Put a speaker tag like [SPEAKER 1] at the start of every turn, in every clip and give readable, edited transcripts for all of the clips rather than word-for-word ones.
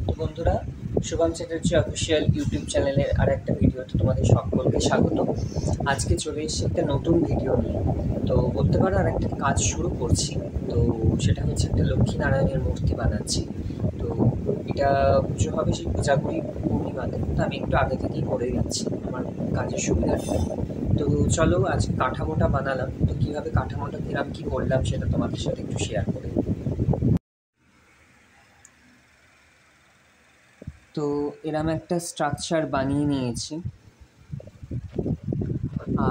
[SPEAKER 1] তো বন্ধুরা, Shubham Chatterjee official YouTube চ্যানেলের আর একটা ভিডিওতে তোমাদের সকলকে স্বাগত। আজকে চলে এসেছি একটা নতুন ভিডিও নিয়ে। তো বলতে পারো আর একটা কাজ শুরু করছি। তো সেটা হচ্ছে একটা লক্ষ্মীনারায়ণের মূর্তি বানাচ্ছি। তো এটা পুজো হবে সেই পূজাগুড়ি পূর্ণিমাতে, তো আমি একটু আগে থেকেই করে দিচ্ছি আমার কাজের সুবিধার্থে। তো চলো, আজকে কাঠামোটা বানালাম। তো কীভাবে কাঠামোটা কিরাম কী করলাম সেটা তোমাদের সাথে একটু শেয়ার করি। তো এরম একটা স্ট্রাকচার বানিয়ে নিয়েছি।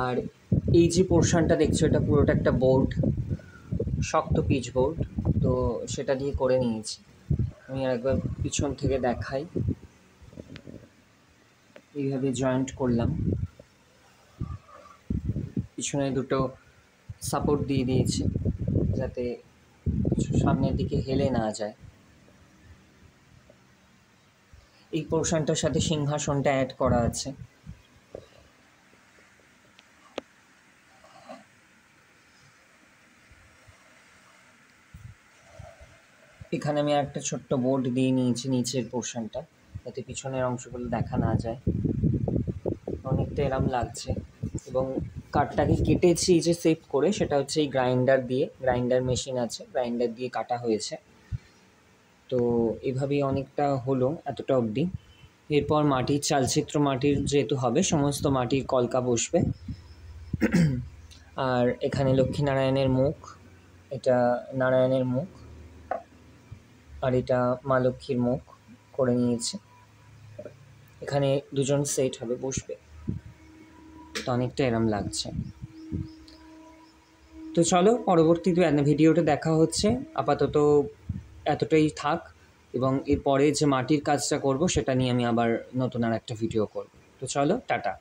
[SPEAKER 1] আর এই যে পোর্শনটা দেখছো, এটা পুরোটা একটা বোর্ড, শক্ত পিচ বোর্ড। তো সেটা দিয়ে করে নিয়েছি। আমি আর একবার পিছন থেকে দেখাই। এইভাবে জয়েন্ট করলাম, পিছনে দুটো সাপোর্ট দিয়ে দিয়েছি যাতে কিছু সামনের দিকে হেলে না যায়। এই পোর্শনটার সাথে সিংহাসনটা অ্যাড করা আছে। এখানে আমি একটা ছোট্ট বোর্ড দিয়ে নিয়েছি নিচের পোর্শনটা, যাতে পিছনের অংশগুলো দেখা না যায়। অনেকটা এরম লাগছে। এবং কাঠটাকে কেটেছি যে সেভ করে, সেটা হচ্ছে এই গ্রাইন্ডার মেশিন আছে, গ্রাইন্ডার দিয়ে কাটা হয়েছে। তো এভাবেই অনেকটা হলো এতটা অবধি। এরপর মাটির চালচিত্র, মাটির যেহেতু হবে, সমস্ত মাটির কলকা বসবে। আর এখানে লক্ষ্মীনারায়ণের মুখ, এটা নারায়ণের মুখ, আর এটা মা লক্ষ্মীর মুখ করে নিয়েছি। এখানে দুজন সেট হবে, বসবে। তো অনেকটা এরম লাগছে। তো চলো, পরবর্তী ভিডিওটা দেখা হচ্ছে। আপাতত এতটাই থাক, এবং এরপরে যে মাটির কাজটা করব সেটা নিয়ে আমি আবার নতুন আর একটা ভিডিও করব। তো চলো, টাটা।